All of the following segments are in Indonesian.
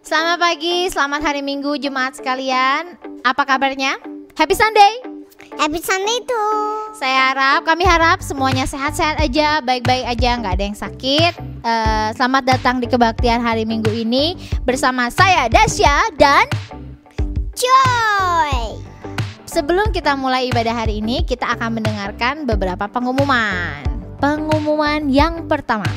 Selamat pagi, selamat hari Minggu jemaat sekalian. Apa kabarnya? Happy Sunday. Happy Sunday tuh. Kami harap semuanya sehat-sehat aja, baik-baik aja, nggak ada yang sakit. Selamat datang di kebaktian hari Minggu ini bersama saya Dasya dan Joy. Sebelum kita mulai ibadah hari ini, kita akan mendengarkan beberapa pengumuman. Pengumuman yang pertama,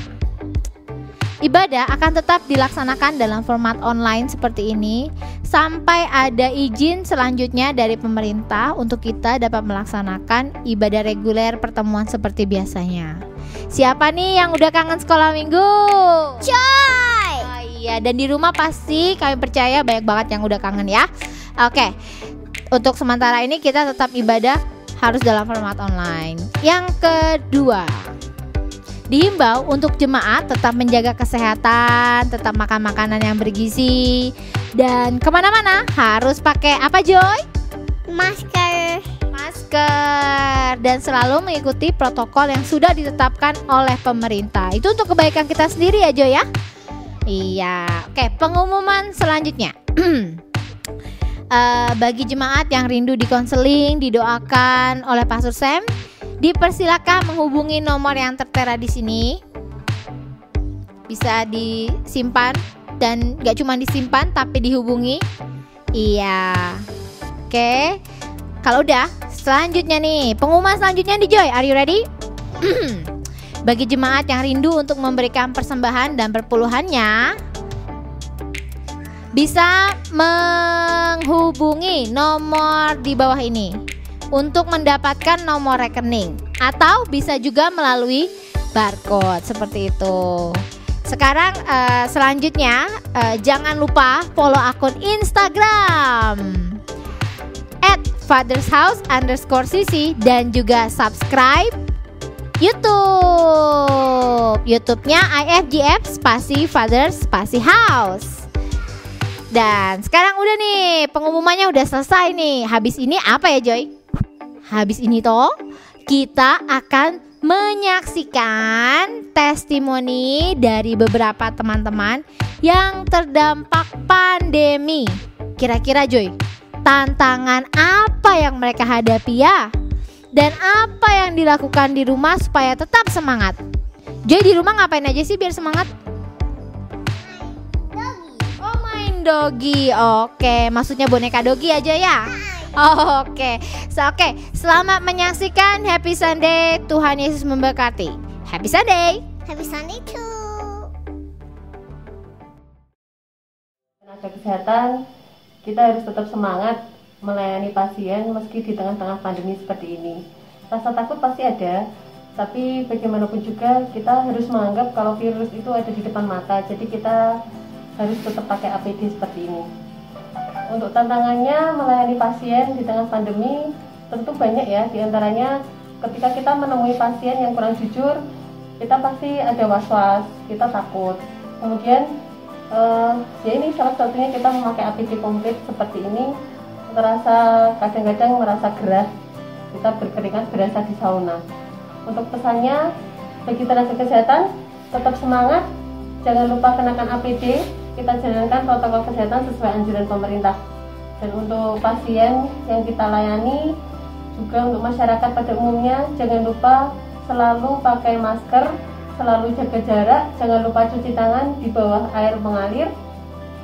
ibadah akan tetap dilaksanakan dalam format online seperti ini sampai ada izin selanjutnya dari pemerintah untuk kita dapat melaksanakan ibadah reguler pertemuan seperti biasanya. Siapa nih yang udah kangen sekolah minggu? Joy. Oh iya, dan di rumah pasti kami percaya banyak banget yang udah kangen ya. Oke, untuk sementara ini kita tetap ibadah harus dalam format online. Yang kedua, dihimbau untuk jemaat tetap menjaga kesehatan, tetap makan makanan yang bergizi, dan kemana-mana harus pakai apa, Joy? Masker. Dan selalu mengikuti protokol yang sudah ditetapkan oleh pemerintah. Itu untuk kebaikan kita sendiri ya, Joy ya? Iya. Oke, pengumuman selanjutnya. Bagi jemaat yang rindu dikonseling, didoakan oleh Pastor Sam, dipersilakan menghubungi nomor yang tertera di sini. Bisa disimpan dan gak cuma disimpan tapi dihubungi. Iya. Oke. Kalau udah, selanjutnya nih, pengumuman selanjutnya nih Joy. Are you ready? Bagi jemaat yang rindu untuk memberikan persembahan dan perpuluhannya, bisa menghubungi nomor di bawah ini untuk mendapatkan nomor rekening, atau bisa juga melalui barcode seperti itu. Sekarang selanjutnya jangan lupa follow akun Instagram @fathershouse_cc dan juga subscribe YouTube-nya IFGF spasi Fathers spasi House. Dan sekarang udah nih, pengumumannya udah selesai nih. Habis ini apa ya Joy? Habis ini toh kita akan menyaksikan testimoni dari beberapa teman-teman yang terdampak pandemi. Kira-kira Joy, tantangan apa yang mereka hadapi ya? Dan apa yang dilakukan di rumah supaya tetap semangat? Joy, di rumah ngapain aja sih biar semangat? Dogi. Oke, maksudnya boneka Dogi aja ya. Oke. Selamat menyaksikan Happy Sunday. Tuhan Yesus memberkati. Happy Sunday. Happy Sunday too. Tenaga kesehatan, kita harus tetap semangat melayani pasien meski di tengah-tengah pandemi seperti ini. Rasa takut pasti ada, tapi bagaimanapun juga kita harus menganggap kalau virus itu ada di depan mata. Jadi kita harus tetap pakai APD seperti ini. Untuk tantangannya melayani pasien di tengah pandemi tentu banyak ya. Di antaranya ketika kita menemui pasien yang kurang jujur, kita pasti ada was-was, kita takut. Kemudian ya ini salah satunya kita memakai APD komplit seperti ini, kadang-kadang merasa gerah, kita berkeringat berasa di sauna. Untuk pesannya bagi tenaga kesehatan, tetap semangat, jangan lupa kenakan APD. Kita jalankan protokol kesehatan sesuai anjuran pemerintah. Dan untuk pasien yang kita layani, juga untuk masyarakat pada umumnya, jangan lupa selalu pakai masker, selalu jaga jarak, jangan lupa cuci tangan di bawah air mengalir.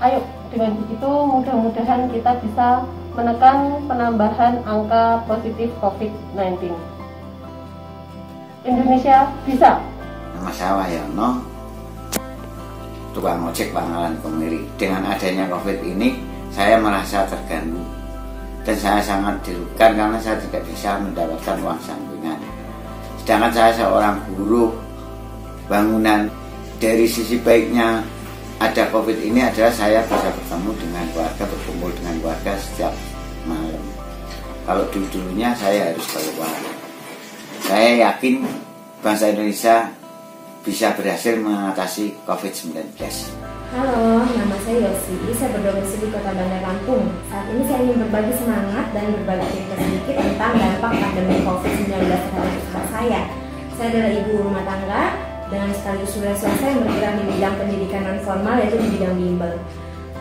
Ayo, dengan begitu mudah-mudahan kita bisa menekan penambahan angka positif COVID-19. Indonesia bisa. Nama saya Wahyono, tukang ojek Pangkalan Kemiri. Dengan adanya COVID ini, saya merasa terganggu dan saya sangat dirugikan karena saya tidak bisa mendapatkan uang sampingan. Sedangkan saya seorang buruh bangunan. Dari sisi baiknya ada COVID ini adalah saya bisa bertemu dengan keluarga, berkumpul dengan keluarga setiap malam. Kalau dulu-dulunya saya harus keluar. Saya yakin bangsa Indonesia bisa berhasil mengatasi COVID-19. Halo, nama saya Yosi. Saya berdomisili di Kota Bandar Lampung. Saat ini saya ingin berbagi semangat dan berbagi cerita sedikit tentang dampak pandemi COVID-19 terhadap usaha saya. Saya adalah ibu rumah tangga dengan sekaligus wira swasta yang bergerak di bidang pendidikan non formal, yaitu di bidang bimbel.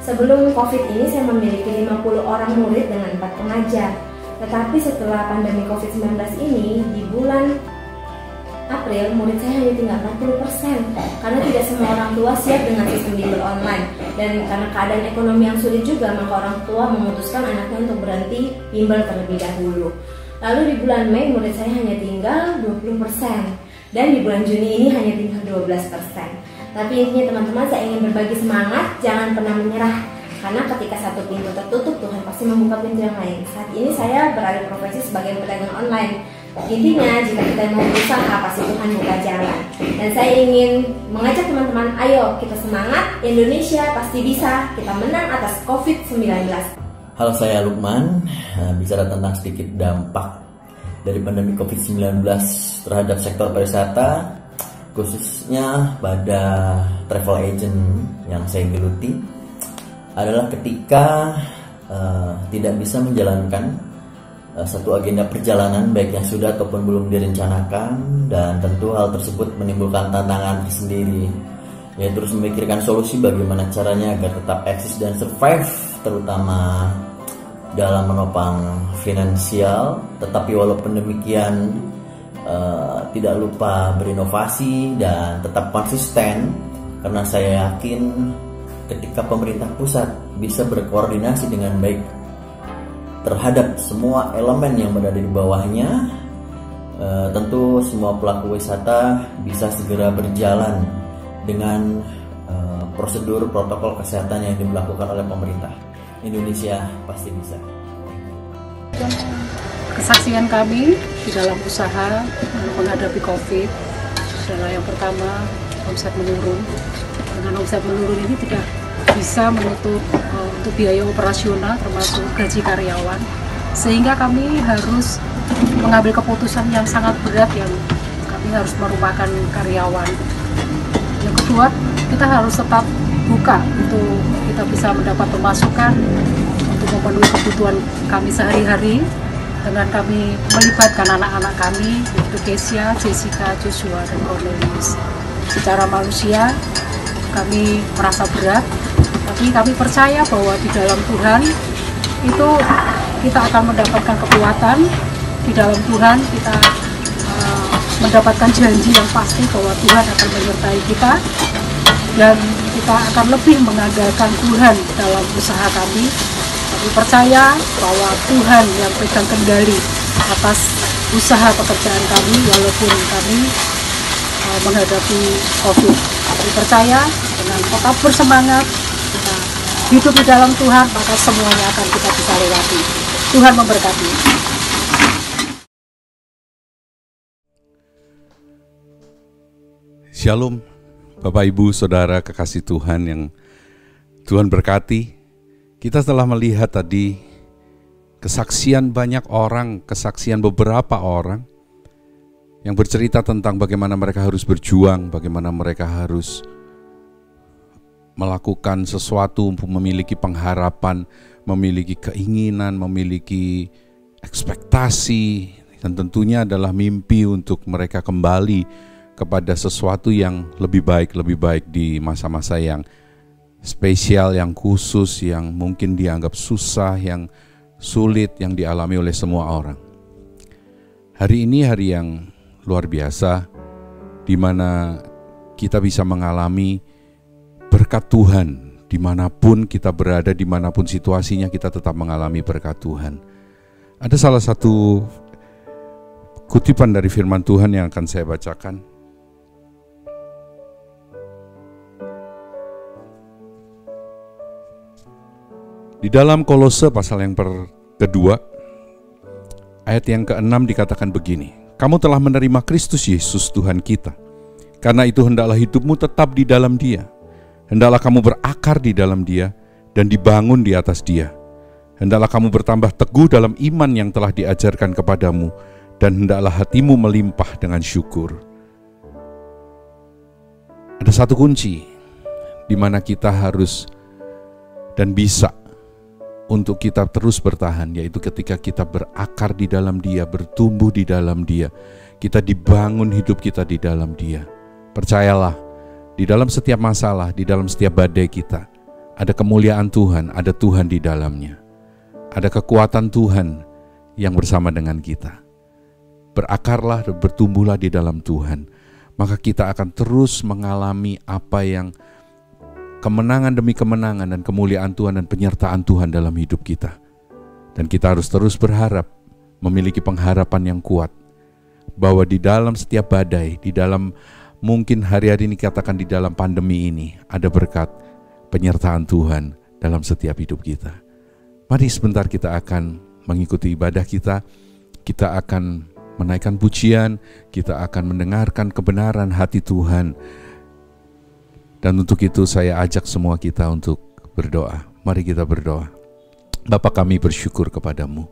Sebelum COVID ini saya memiliki 50 orang murid dengan 4 pengajar. Tetapi setelah pandemi COVID-19 ini, di bulan April murid saya hanya tinggal 40% karena tidak semua orang tua siap dengan sistem bimbel online, dan karena keadaan ekonomi yang sulit juga, maka orang tua memutuskan anaknya untuk berhenti bimbel terlebih dahulu. Lalu di bulan Mei murid saya hanya tinggal 20%, dan di bulan Juni ini hanya tinggal 12%. Tapi intinya teman-teman, saya ingin berbagi semangat, jangan pernah menyerah, karena ketika satu pintu tertutup, Tuhan pasti membuka pintu yang lain. Saat ini saya beralih profesi sebagai pedagang online. Intinya, jika kita mau berusaha, pasti Tuhan buka jalan. Dan saya ingin mengajak teman-teman, ayo kita semangat, Indonesia pasti bisa, kita menang atas COVID-19. Halo, saya Lukman, bicara tentang sedikit dampak dari pandemi COVID-19 terhadap sektor pariwisata, khususnya pada travel agent yang saya geluti, adalah ketika tidak bisa menjalankan satu agenda perjalanan baik yang sudah ataupun belum direncanakan, dan tentu hal tersebut menimbulkan tantangan tersendiri, yaitu terus memikirkan solusi bagaimana caranya agar tetap eksis dan survive, terutama dalam menopang finansial. Tetapi walaupun demikian tidak lupa berinovasi dan tetap konsisten, karena saya yakin ketika pemerintah pusat bisa berkoordinasi dengan baik terhadap semua elemen yang berada di bawahnya, tentu semua pelaku wisata bisa segera berjalan dengan prosedur protokol kesehatan yang dilakukan oleh pemerintah. Indonesia pasti bisa. Kesaksian kami di dalam usaha menghadapi COVID adalah yang pertama, omset menurun. Dengan omset menurun ini tidak bisa menutup untuk biaya operasional termasuk gaji karyawan, sehingga kami harus mengambil keputusan yang sangat berat, yang kami harus merumahkan karyawan. Yang kedua, kita harus tetap buka untuk kita bisa mendapat pemasukan untuk memenuhi kebutuhan kami sehari-hari, dengan kami melibatkan anak-anak kami, yaitu Kesia, Jessica, Joshua, dan Cornelius. Secara manusia kami merasa berat, tapi kami percaya bahwa di dalam Tuhan itu kita akan mendapatkan kekuatan. Di dalam Tuhan kita mendapatkan janji yang pasti bahwa Tuhan akan menyertai kita, dan kita akan lebih mengandalkan Tuhan dalam usaha kami. Kami percaya bahwa Tuhan yang pegang kendali atas usaha pekerjaan kami walaupun kami menghadapi COVID. Kami percaya dengan tetap bersemangat, kita hidup di dalam Tuhan, maka semuanya akan kita bisa lewati. Tuhan memberkati. Shalom, Bapak Ibu Saudara kekasih Tuhan yang Tuhan berkati. Kita telah melihat tadi kesaksian banyak orang, kesaksian beberapa orang yang bercerita tentang bagaimana mereka harus berjuang, bagaimana mereka harus melakukan sesuatu untuk memiliki pengharapan, memiliki keinginan, memiliki ekspektasi, dan tentunya adalah mimpi untuk mereka kembali kepada sesuatu yang lebih baik di masa-masa yang spesial, yang khusus, yang mungkin dianggap susah, yang sulit, yang dialami oleh semua orang. Hari ini hari yang luar biasa, di mana kita bisa mengalami berkat Tuhan. Dimanapun kita berada, dimanapun situasinya, kita tetap mengalami berkat Tuhan. Ada salah satu kutipan dari firman Tuhan yang akan saya bacakan. Di dalam Kolose pasal yang kedua, ayat yang ke-6 dikatakan begini, kamu telah menerima Kristus Yesus Tuhan kita. Karena itu hendaklah hidupmu tetap di dalam Dia. Hendaklah kamu berakar di dalam Dia dan dibangun di atas Dia. Hendaklah kamu bertambah teguh dalam iman yang telah diajarkan kepadamu, dan hendaklah hatimu melimpah dengan syukur. Ada satu kunci di mana kita harus dan bisa untuk kita terus bertahan, yaitu ketika kita berakar di dalam Dia, bertumbuh di dalam Dia, kita dibangun hidup kita di dalam Dia. Percayalah, di dalam setiap masalah, di dalam setiap badai kita, Ada kemuliaan Tuhan, ada Tuhan di dalamnya. Ada kekuatan Tuhan yang bersama dengan kita. Berakarlah dan bertumbuhlah di dalam Tuhan. Maka kita akan terus mengalami apa yang kemenangan demi kemenangan dan kemuliaan Tuhan dan penyertaan Tuhan dalam hidup kita. Dan kita harus terus berharap, memiliki pengharapan yang kuat, bahwa di dalam setiap badai, di dalam mungkin hari-hari ini katakan di dalam pandemi ini, ada berkat penyertaan Tuhan dalam setiap hidup kita. Mari sebentar kita akan mengikuti ibadah kita akan menaikkan pujian, kita akan mendengarkan kebenaran hati Tuhan. Dan untuk itu saya ajak semua kita untuk berdoa. Mari kita berdoa. Bapa, kami bersyukur kepadamu.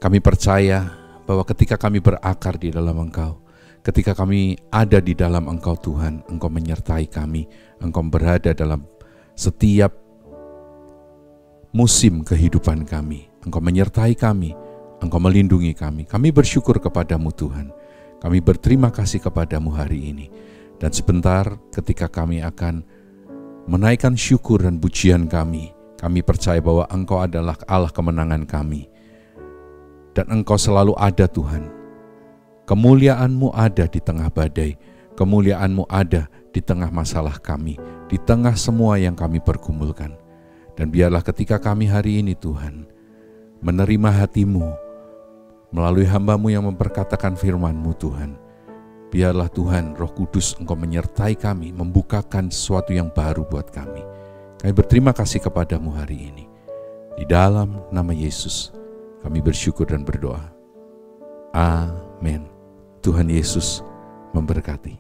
Kami percaya bahwa ketika kami berakar di dalam Engkau, ketika kami ada di dalam Engkau Tuhan, Engkau menyertai kami, Engkau berada dalam setiap musim kehidupan kami. Engkau menyertai kami, Engkau melindungi kami. Kami bersyukur kepadamu Tuhan. Kami berterima kasih kepadamu hari ini. Dan sebentar ketika kami akan menaikkan syukur dan pujian kami percaya bahwa Engkau adalah Allah kemenangan kami. Dan Engkau selalu ada Tuhan. Kemuliaan-Mu ada di tengah badai. Kemuliaan-Mu ada di tengah masalah kami. Di tengah semua yang kami pergumulkan. Dan biarlah ketika kami hari ini Tuhan menerima hati-Mu melalui hamba-Mu yang memperkatakan firman-Mu Tuhan. Biarlah Tuhan Roh Kudus Engkau menyertai kami, membukakan sesuatu yang baru buat kami. Kami berterima kasih kepadamu hari ini. Di dalam nama Yesus kami bersyukur dan berdoa. Amin. Tuhan Yesus memberkati.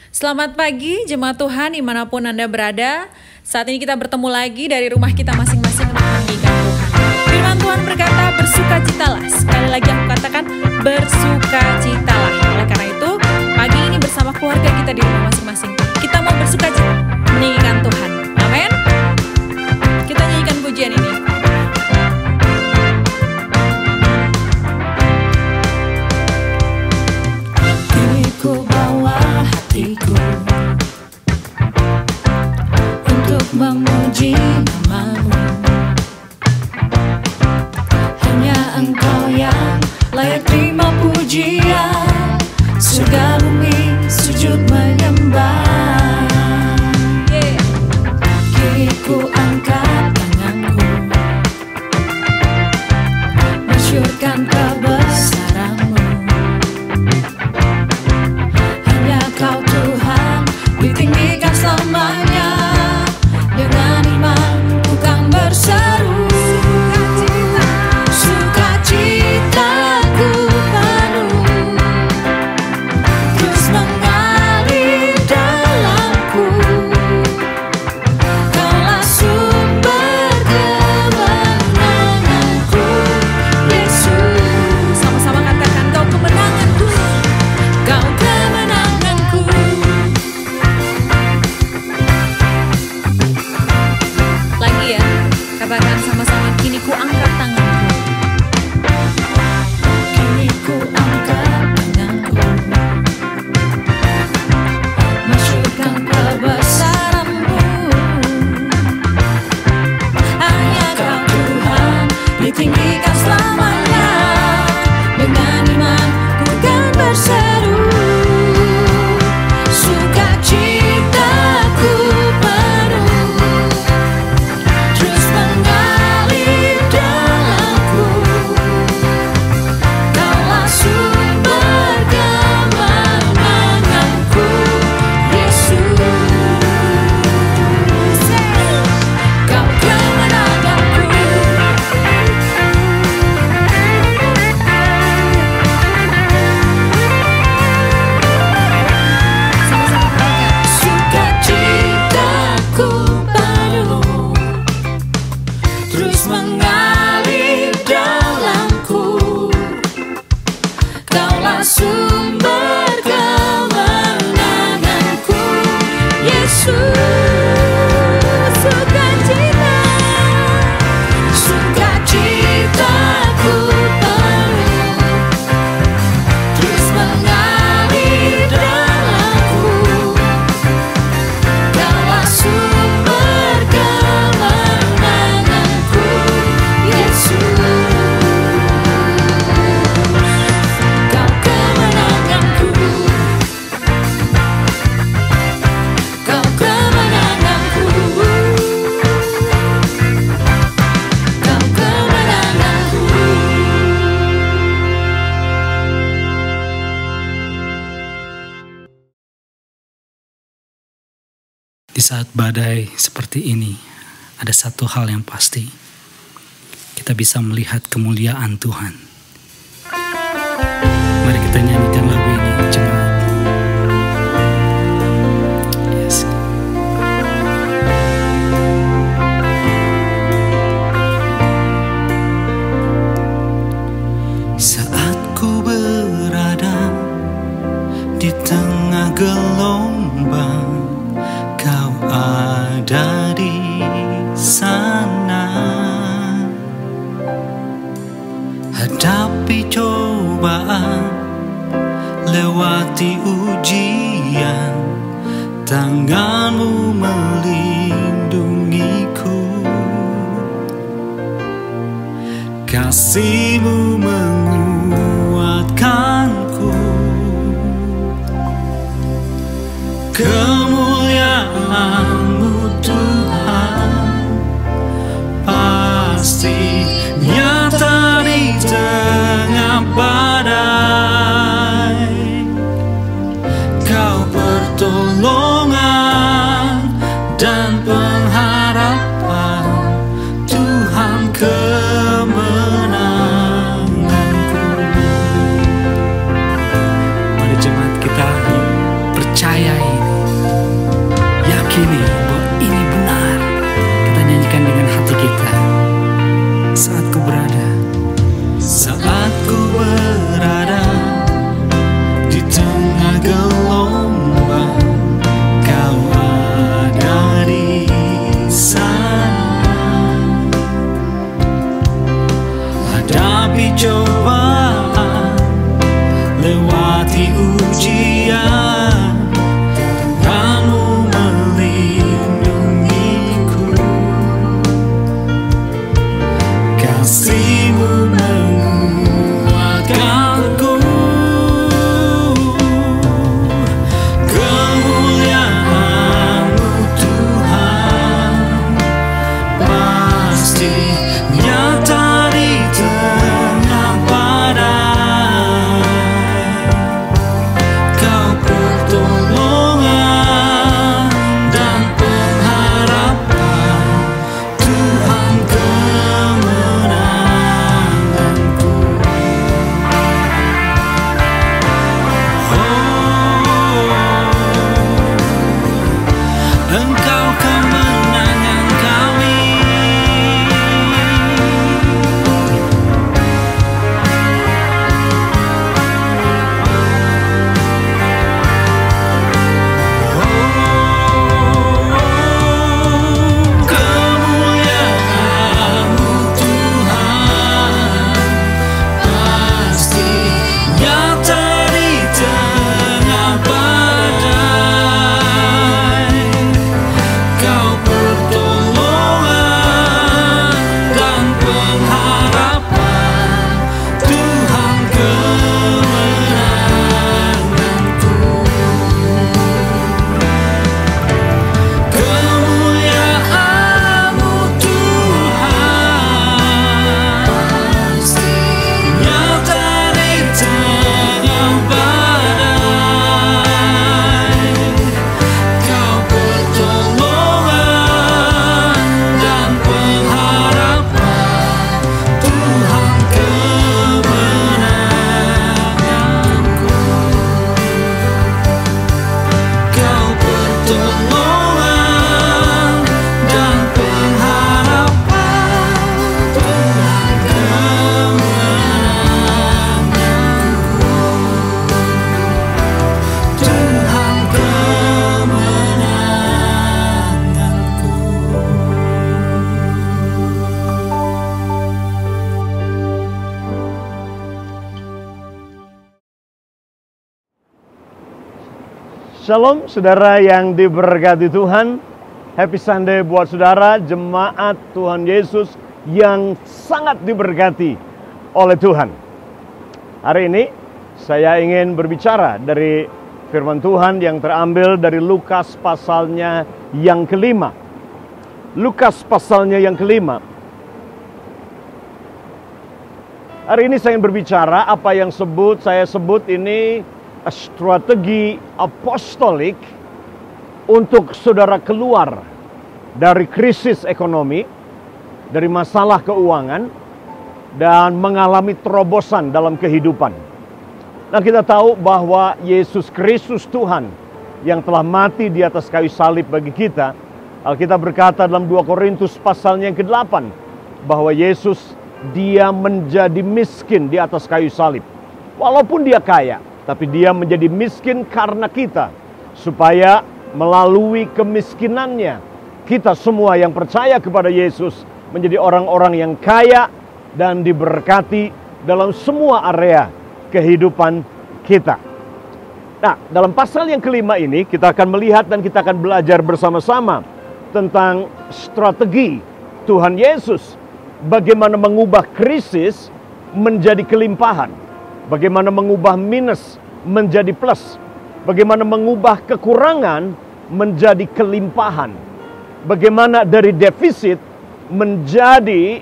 Selamat pagi jemaat Tuhan dimanapun Anda berada. Saat ini kita bertemu lagi dari rumah kita masing-masing untuk meninggikan Tuhan. Firman Tuhan berkata bersukacitalah. Sekali lagi aku katakan bersukacitalah. Oleh karena itu pagi ini bersama keluarga kita di rumah masing-masing, kita mau bersukacita meninggikan Tuhan. Amin. Kita nyanyikan pujian ini. Kini ku bawa hatiku untuk memuji nama-Mu. Hanya Engkau yang layak terima pujian. Surga bumi sujud menyembah. Kini ku angkat tanganku, masyurkan kebesaran-Mu. Hanya Kau Tuhan ditinggikan selamanya. Dengan iman ku kan berseru, sukacitaku penuh terus mengalir. Di saat badai seperti ini, ada satu hal yang pasti. Kita bisa melihat kemuliaan Tuhan. Mari kita nyanyikan lagu ini, jemaat. Yes. Saat ku berada di tengah gelombang, Kau ada di sana. Hadapi cobaan, lewati ujian, tangan-Mu melindungiku. Kasih-Mu menguatkanku. Kemuliaan-Mu Tuhan pasti nyata di tengah badai. Kau pertolongan dan pengharapan, Tuhan kemenanganku. Mari jemaat kita percaya ini, yakini bahwa ini benar. Kita nyanyikan dengan hati kita. Saat ku berada di tengah gelombang, Kau ada di sana. Hadapi cobaan, lewati ujian, tangan-Mu melindungiku. Kasih-Mu menguatkanku. Kemuliaan-Mu Tuhan pasti nyata di tengah badai. Kau pertolongan dan pengharapan, Tuhan kemenanganku. Engkau kemenangan kami. Kemuliaan-Mu Tuhan pasti nyata di tengah badai. Kau pertolongan dan pengharapan, Tuhan kemenanganku. Kemuliaan-Mu Tuhan pasti nyata di tengah badai. Kau pertolongan dan pengharapan, Tuhan kemenanganku. Kau pertolongan dan pengharapan, Tuhan kemenanganku. Tuhan kemenanganku. Shalom saudara yang diberkati Tuhan. Happy Sunday buat saudara jemaat Tuhan Yesus yang sangat diberkati oleh Tuhan. Hari ini saya ingin berbicara dari firman Tuhan yang terambil dari Lukas pasalnya yang kelima. Lukas pasalnya yang kelima. Hari ini saya ingin berbicara apa yang saya sebut ini strategi apostolik untuk saudara keluar dari krisis ekonomi, dari masalah keuangan, dan mengalami terobosan dalam kehidupan. Nah, kita tahu bahwa Yesus Kristus Tuhan yang telah mati di atas kayu salib bagi kita. Alkitab berkata dalam 2 Korintus pasalnya yang ke-8 bahwa Yesus dia menjadi miskin di atas kayu salib. Walaupun dia kaya, tapi dia menjadi miskin karena kita, supaya melalui kemiskinannya kita semua yang percaya kepada Yesus menjadi orang-orang yang kaya dan diberkati dalam semua area kehidupan kita. Nah, dalam pasal yang kelima ini kita akan melihat dan kita akan belajar bersama-sama tentang strategi Tuhan Yesus, bagaimana mengubah krisis menjadi kelimpahan, bagaimana mengubah minus menjadi plus, bagaimana mengubah kekurangan menjadi kelimpahan, bagaimana dari defisit menjadi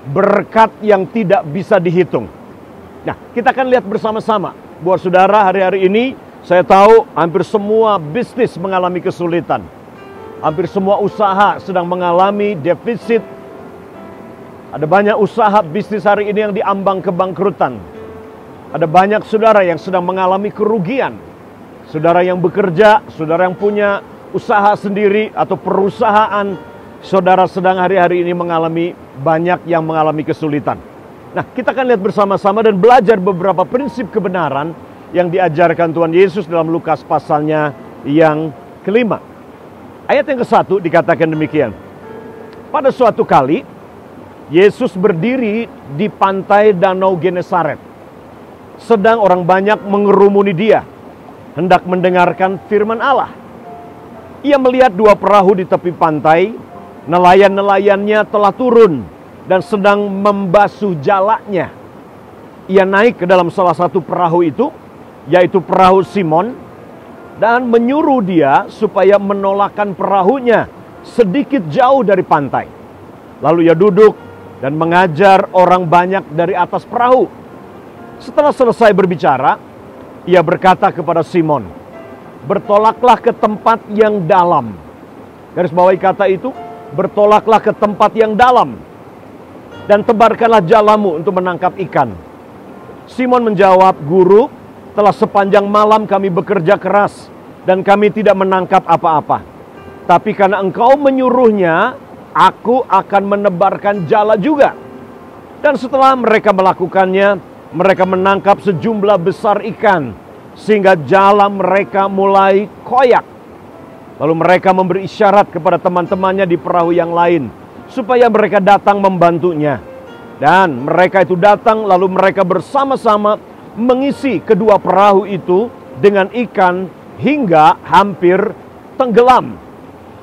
berkat yang tidak bisa dihitung. Nah, kita akan lihat bersama-sama. Buat saudara, hari-hari ini saya tahu hampir semua bisnis mengalami kesulitan. Hampir semua usaha sedang mengalami defisit. Ada banyak usaha bisnis hari ini yang diambang kebangkrutan. Ada banyak saudara yang sedang mengalami kerugian. Saudara yang bekerja, saudara yang punya usaha sendiri atau perusahaan, saudara sedang hari-hari ini banyak yang mengalami kesulitan. Nah, kita akan lihat bersama-sama dan belajar beberapa prinsip kebenaran yang diajarkan Tuhan Yesus dalam Lukas pasalnya yang kelima. Ayat yang ke-1 dikatakan demikian. Pada suatu kali, Yesus berdiri di pantai Danau Genesaret. Sedang orang banyak mengerumuni dia, hendak mendengarkan firman Allah. Ia melihat 2 perahu di tepi pantai, nelayan-nelayannya telah turun dan sedang membasuh jalanya. Ia naik ke dalam salah satu perahu itu, yaitu perahu Simon, dan menyuruh dia supaya menolakkan perahunya sedikit jauh dari pantai. Lalu ia duduk dan mengajar orang banyak dari atas perahu. Setelah selesai berbicara, ia berkata kepada Simon, "Bertolaklah ke tempat yang dalam." Garis bawahi kata itu, bertolaklah ke tempat yang dalam dan tebarkanlah jalamu untuk menangkap ikan. Simon menjawab, "Guru, telah sepanjang malam kami bekerja keras dan kami tidak menangkap apa-apa. Tapi karena engkau menyuruhnya, aku akan menebarkan jala juga." Dan setelah mereka melakukannya, mereka menangkap sejumlah besar ikan sehingga jala mereka mulai koyak. Lalu mereka memberi isyarat kepada teman-temannya di perahu yang lain supaya mereka datang membantunya. Dan mereka itu datang, lalu mereka bersama-sama mengisi kedua perahu itu dengan ikan hingga hampir tenggelam.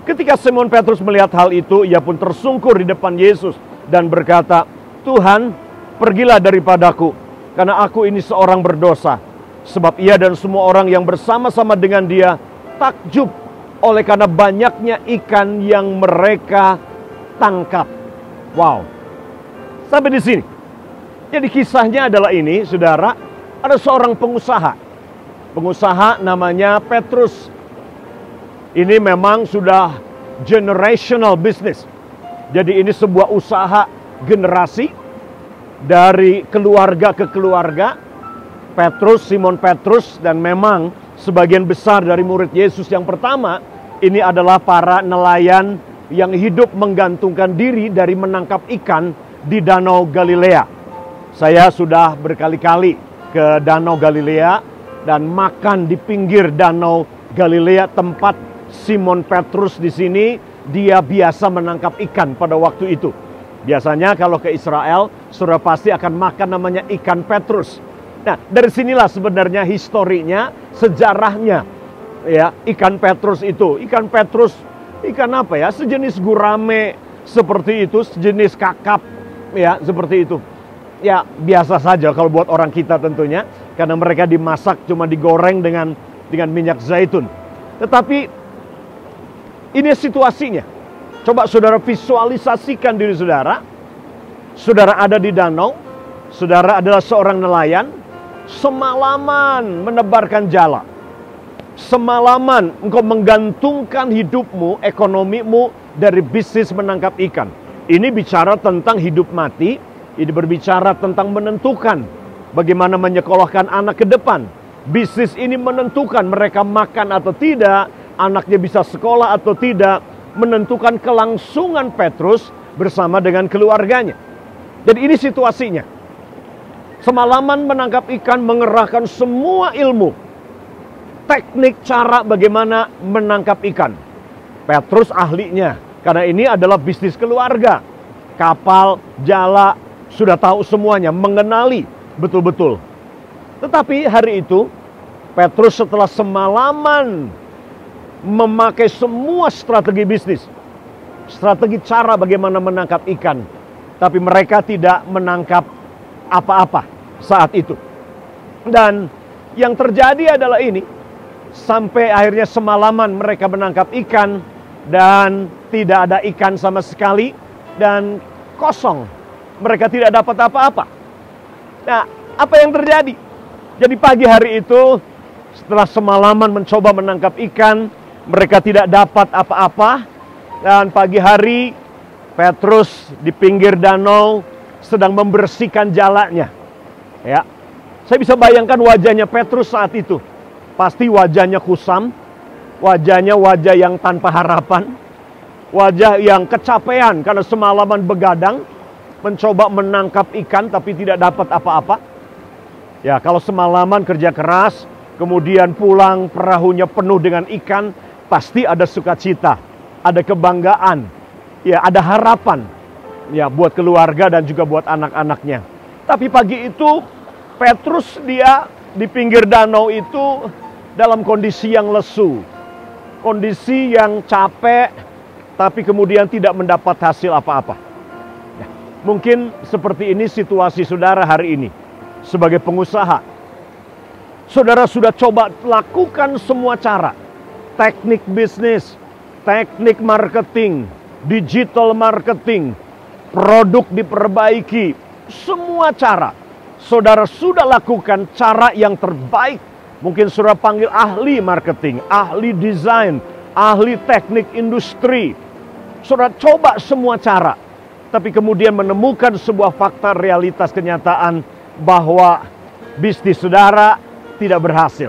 Ketika Simon Petrus melihat hal itu, ia pun tersungkur di depan Yesus dan berkata, "Tuhan, pergilah daripadaku, karena aku ini seorang berdosa." Sebab ia dan semua orang yang bersama-sama dengan dia takjub oleh karena banyaknya ikan yang mereka tangkap. Wow. Sampai di sini. Jadi kisahnya adalah ini, saudara. Ada seorang pengusaha. Pengusaha namanya Petrus. Ini memang sudah generational business. Jadi ini sebuah usaha generasi dari keluarga ke keluarga. Petrus, Simon Petrus, dan memang sebagian besar dari murid Yesus yang pertama ini adalah para nelayan yang hidup menggantungkan diri dari menangkap ikan di Danau Galilea. Saya sudah berkali-kali ke Danau Galilea dan makan di pinggir Danau Galilea, tempat Simon Petrus di sini dia biasa menangkap ikan pada waktu itu. Biasanya kalau ke Israel, saudara pasti akan makan namanya ikan Petrus. Nah, dari sinilah sebenarnya historinya, sejarahnya, ya, ikan Petrus itu. Ikan Petrus, ikan apa ya? Sejenis gurame seperti itu, sejenis kakap, ya, seperti itu. Ya, biasa saja kalau buat orang kita tentunya, karena mereka dimasak cuma digoreng dengan minyak zaitun. Tetapi ini situasinya. Coba saudara visualisasikan diri saudara. Saudara ada di danau, saudara adalah seorang nelayan, semalaman menebarkan jala. semalaman engkau menggantungkan hidupmu, ekonomimu dari bisnis menangkap ikan. Ini bicara tentang hidup mati, ini berbicara tentang menentukan bagaimana menyekolahkan anak ke depan. Bisnis ini menentukan mereka makan atau tidak, anaknya bisa sekolah atau tidak, menentukan kelangsungan Petrus bersama dengan keluarganya. Jadi ini situasinya. Semalaman menangkap ikan, mengerahkan semua ilmu, teknik cara bagaimana menangkap ikan. Petrus ahlinya, karena ini adalah bisnis keluarga. Kapal, jala, sudah tahu semuanya, mengenali betul-betul. Tetapi hari itu, Petrus setelah semalaman memakai semua strategi bisnis, strategi cara bagaimana menangkap ikan, tapi mereka tidak menangkap apa-apa saat itu. Dan yang terjadi adalah ini, sampai akhirnya semalaman mereka menangkap ikan dan tidak ada ikan sama sekali dan kosong. Mereka tidak dapat apa-apa. Nah, apa yang terjadi? Jadi pagi hari itu, setelah semalaman mencoba menangkap ikan, mereka tidak dapat apa-apa. Dan pagi hari, Petrus di pinggir danau sedang membersihkan jalanya. Ya, saya bisa bayangkan wajahnya Petrus saat itu. Pasti wajahnya kusam, wajahnya wajah yang tanpa harapan, wajah yang kecapean karena semalaman begadang, mencoba menangkap ikan tapi tidak dapat apa-apa. Ya, kalau semalaman kerja keras, kemudian pulang perahunya penuh dengan ikan, pasti ada sukacita, ada kebanggaan, ya ada harapan, ya buat keluarga dan juga buat anak-anaknya. Tapi pagi itu Petrus dia di pinggir danau itu dalam kondisi yang lesu, kondisi yang capek, tapi kemudian tidak mendapat hasil apa-apa. Ya, mungkin seperti ini situasi saudara hari ini sebagai pengusaha. Saudara sudah coba lakukan semua cara, teknik bisnis, teknik marketing, digital marketing, produk diperbaiki, semua cara. Saudara sudah lakukan cara yang terbaik. Mungkin saudara panggil ahli marketing, ahli desain, ahli teknik industri. Saudara coba semua cara. Tapi kemudian menemukan sebuah fakta realitas kenyataan bahwa bisnis saudara tidak berhasil.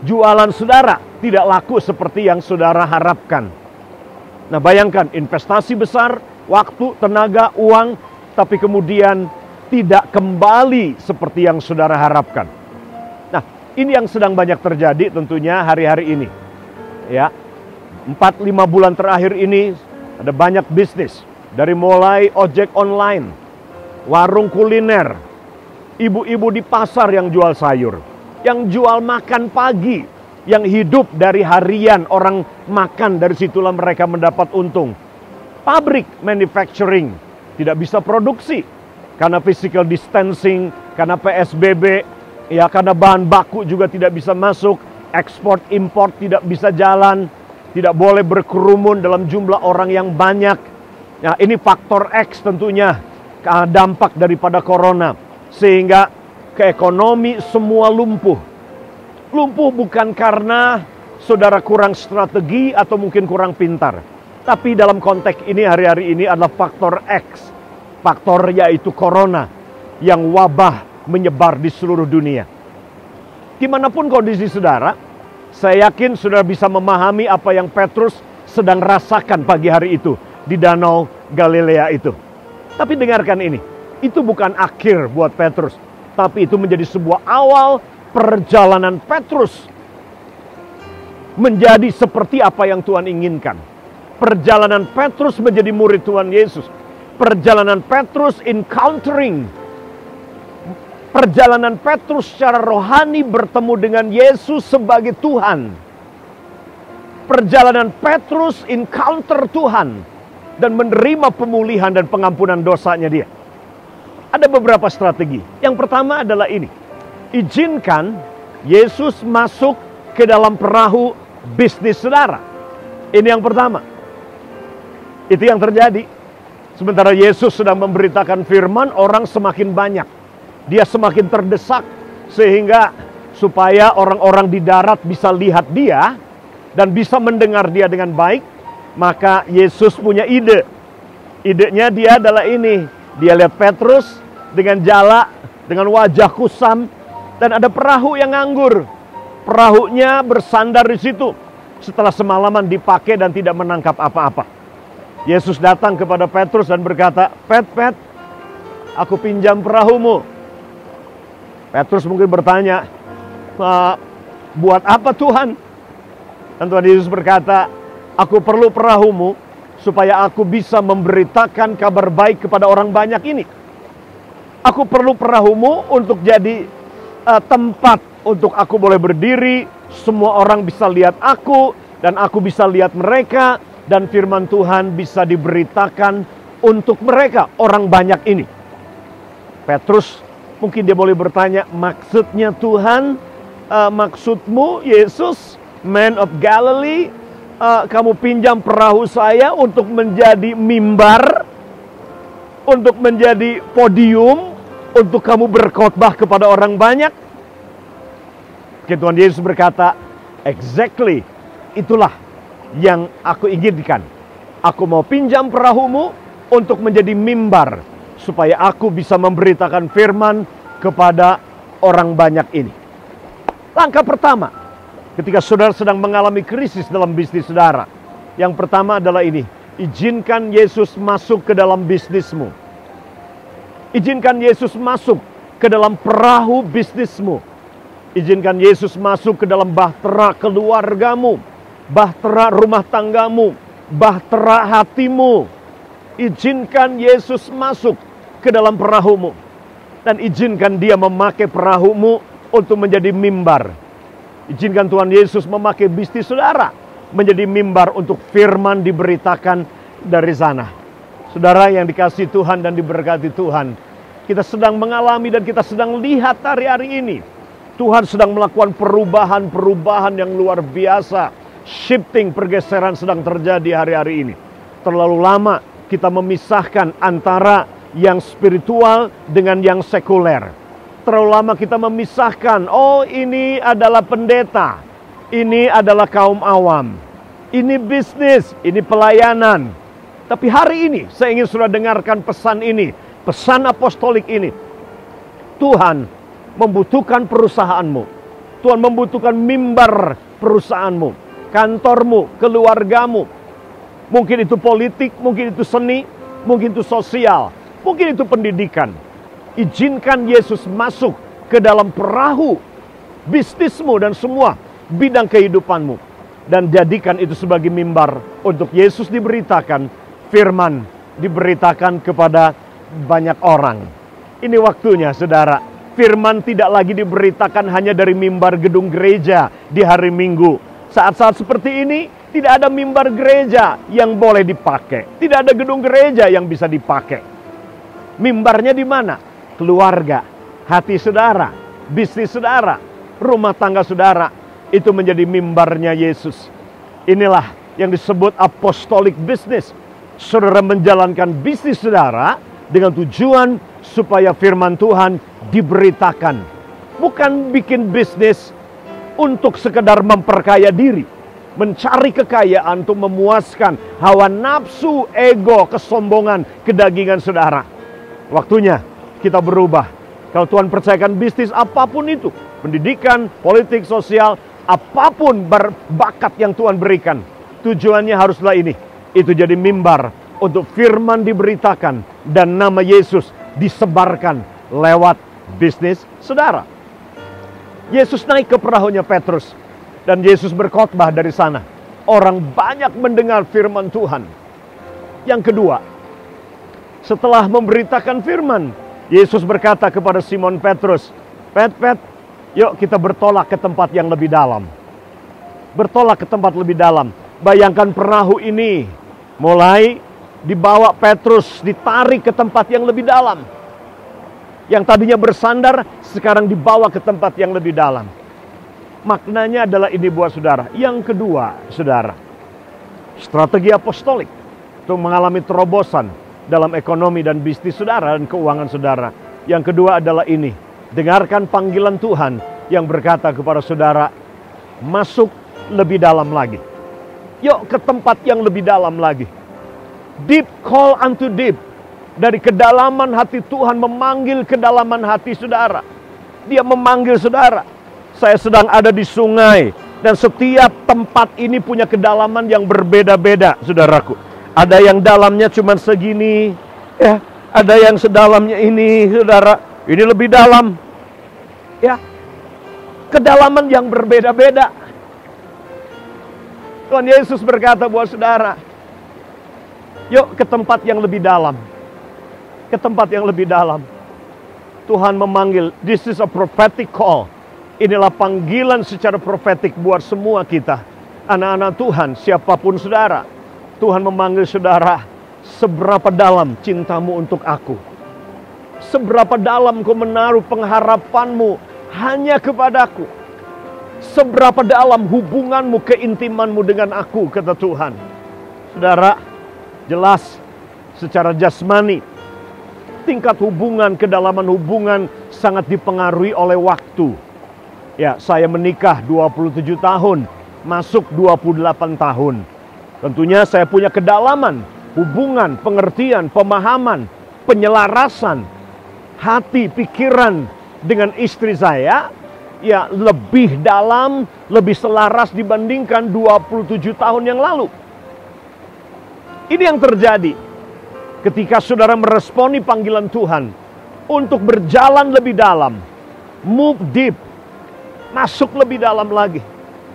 Jualan saudara tidak laku seperti yang saudara harapkan. Nah, bayangkan investasi besar, waktu, tenaga, uang, tapi kemudian tidak kembali seperti yang saudara harapkan. Nah, ini yang sedang banyak terjadi tentunya hari-hari ini. Ya, 4-5 bulan terakhir ini ada banyak bisnis. Dari mulai ojek online, warung kuliner, ibu-ibu di pasar yang jual sayur, yang jual makan pagi, yang hidup dari harian orang makan, dari situlah mereka mendapat untung. Pabrik manufacturing tidak bisa produksi karena physical distancing, karena PSBB, ya karena bahan baku juga tidak bisa masuk, ekspor impor tidak bisa jalan, tidak boleh berkerumun dalam jumlah orang yang banyak. Nah, ini faktor X tentunya, dampak daripada corona, sehingga ke ekonomi semua lumpuh. Lumpuh bukan karena saudara kurang strategi atau mungkin kurang pintar. Tapi dalam konteks ini hari-hari ini adalah faktor X. Faktor yaitu corona yang wabah menyebar di seluruh dunia. Dimanapun kondisi saudara, saya yakin saudara bisa memahami apa yang Petrus sedang rasakan pagi hari itu di Danau Galilea itu. Tapi dengarkan ini, itu bukan akhir buat Petrus, tapi itu menjadi sebuah awal perjalanan Petrus menjadi seperti apa yang Tuhan inginkan. Perjalanan Petrus menjadi murid Tuhan Yesus. Perjalanan Petrus encountering. Perjalanan Petrus secara rohani bertemu dengan Yesus sebagai Tuhan. Perjalanan Petrus encounter Tuhan dan menerima pemulihan dan pengampunan dosanya dia. Ada beberapa strategi. Yang pertama adalah ini. Izinkan Yesus masuk ke dalam perahu bisnis saudara. Ini yang pertama. Itu yang terjadi. Sementara Yesus sedang memberitakan firman, orang semakin banyak. Dia semakin terdesak sehingga supaya orang-orang di darat bisa lihat dia dan bisa mendengar dia dengan baik, maka Yesus punya ide. Idenya dia adalah ini. Dia lihat Petrus dengan jala, dengan wajah kusam, dan ada perahu yang nganggur. Perahunya bersandar di situ setelah semalaman dipakai dan tidak menangkap apa-apa. Yesus datang kepada Petrus dan berkata, Pet, aku pinjam perahumu. Petrus mungkin bertanya, buat apa Tuhan? Dan Tuhan Yesus berkata, aku perlu perahumu supaya aku bisa memberitakan kabar baik kepada orang banyak ini. Aku perlu perahumu untuk jadi tempat untuk aku boleh berdiri, semua orang bisa lihat aku, dan aku bisa lihat mereka, dan firman Tuhan bisa diberitakan untuk mereka, orang banyak ini. Petrus, mungkin dia boleh bertanya, maksudnya Tuhan, maksudmu Yesus, Man of Galilee, kamu pinjam perahu saya untuk menjadi mimbar, untuk menjadi podium, untuk kamu berkhotbah kepada orang banyak? Tuhan Yesus berkata, exactly, itulah yang aku inginkan. Aku mau pinjam perahumu untuk menjadi mimbar, supaya aku bisa memberitakan firman kepada orang banyak ini. Langkah pertama, ketika saudara sedang mengalami krisis dalam bisnis saudara, yang pertama adalah ini, izinkan Yesus masuk ke dalam bisnismu. Izinkan Yesus masuk ke dalam perahu bisnismu. Izinkan Yesus masuk ke dalam bahtera keluargamu, bahtera rumah tanggamu, bahtera hatimu. Izinkan Yesus masuk ke dalam perahumu. Dan izinkan dia memakai perahumu untuk menjadi mimbar. Izinkan Tuhan Yesus memakai bisnis saudara menjadi mimbar untuk firman diberitakan dari sana. Saudara yang dikasihi Tuhan dan diberkati Tuhan, kita sedang mengalami dan kita sedang lihat hari-hari ini, Tuhan sedang melakukan perubahan-perubahan yang luar biasa. Shifting, pergeseran sedang terjadi hari-hari ini. Terlalu lama kita memisahkan antara yang spiritual dengan yang sekuler. Terlalu lama kita memisahkan, oh ini adalah pendeta, ini adalah kaum awam, ini bisnis, ini pelayanan. Tapi hari ini saya ingin saudara dengarkan pesan ini, pesan apostolik ini. Tuhan membutuhkan perusahaanmu. Tuhan membutuhkan mimbar perusahaanmu, kantormu, keluargamu. Mungkin itu politik, mungkin itu seni, mungkin itu sosial, mungkin itu pendidikan. Izinkan Yesus masuk ke dalam perahu bisnismu dan semua bidang kehidupanmu. Dan jadikan itu sebagai mimbar untuk Yesus diberitakan, firman diberitakan kepada banyak orang. Ini waktunya saudara. Firman tidak lagi diberitakan hanya dari mimbar gedung gereja di hari Minggu. Saat-saat seperti ini tidak ada mimbar gereja yang boleh dipakai. Tidak ada gedung gereja yang bisa dipakai. Mimbarnya di mana? Keluarga, hati saudara, bisnis saudara, rumah tangga saudara. Itu menjadi mimbarnya Yesus. Inilah yang disebut apostolic business. Saudara menjalankan bisnis saudara dengan tujuan supaya firman Tuhan diberitakan. Bukan bikin bisnis untuk sekedar memperkaya diri, mencari kekayaan untuk memuaskan hawa nafsu, ego, kesombongan, kedagingan saudara. Waktunya kita berubah. Kalau Tuhan percayakan bisnis apapun itu, pendidikan, politik, sosial, apapun bakat yang Tuhan berikan, tujuannya haruslah ini. Itu jadi mimbar untuk firman diberitakan dan nama Yesus disebarkan lewat bisnis saudara. Yesus naik ke perahunya Petrus dan Yesus berkhotbah dari sana. Orang banyak mendengar firman Tuhan. Yang kedua, setelah memberitakan firman, Yesus berkata kepada Simon Petrus, Pet, yuk kita bertolak ke tempat yang lebih dalam. Bertolak ke tempat lebih dalam. Bayangkan perahu ini mulai dibawa Petrus, ditarik ke tempat yang lebih dalam. Yang tadinya bersandar, sekarang dibawa ke tempat yang lebih dalam. Maknanya adalah ini buat saudara. Yang kedua, saudara, strategi apostolik untuk mengalami terobosan dalam ekonomi dan bisnis saudara dan keuangan saudara. Yang kedua adalah ini, dengarkan panggilan Tuhan yang berkata kepada saudara, masuk lebih dalam lagi. Yuk ke tempat yang lebih dalam lagi. Deep call unto deep. Dari kedalaman hati Tuhan memanggil kedalaman hati saudara. Dia memanggil saudara. Saya sedang ada di sungai. Dan setiap tempat ini punya kedalaman yang berbeda-beda, saudaraku. Ada yang dalamnya cuma segini, ya. Ada yang sedalamnya ini, saudara. Ini lebih dalam, ya. Kedalaman yang berbeda-beda. Tuhan Yesus berkata buat saudara, yuk ke tempat yang lebih dalam. Ke tempat yang lebih dalam. Tuhan memanggil. This is a prophetic call. Inilah panggilan secara profetik buat semua kita. Anak-anak Tuhan, siapapun saudara. Tuhan memanggil saudara. Seberapa dalam cintamu untuk aku? Seberapa dalam kau menaruh pengharapanmu hanya kepadaku? Seberapa dalam hubunganmu, keintimanmu dengan aku, kata Tuhan. Saudara, jelas secara jasmani, tingkat hubungan, kedalaman hubungan sangat dipengaruhi oleh waktu. Ya, saya menikah 27 tahun, masuk 28 tahun. Tentunya saya punya kedalaman, hubungan, pengertian, pemahaman, penyelarasan, hati, pikiran dengan istri saya, ya lebih dalam, lebih selaras dibandingkan 27 tahun yang lalu. Ini yang terjadi ketika saudara meresponi panggilan Tuhan untuk berjalan lebih dalam, move deep, masuk lebih dalam lagi,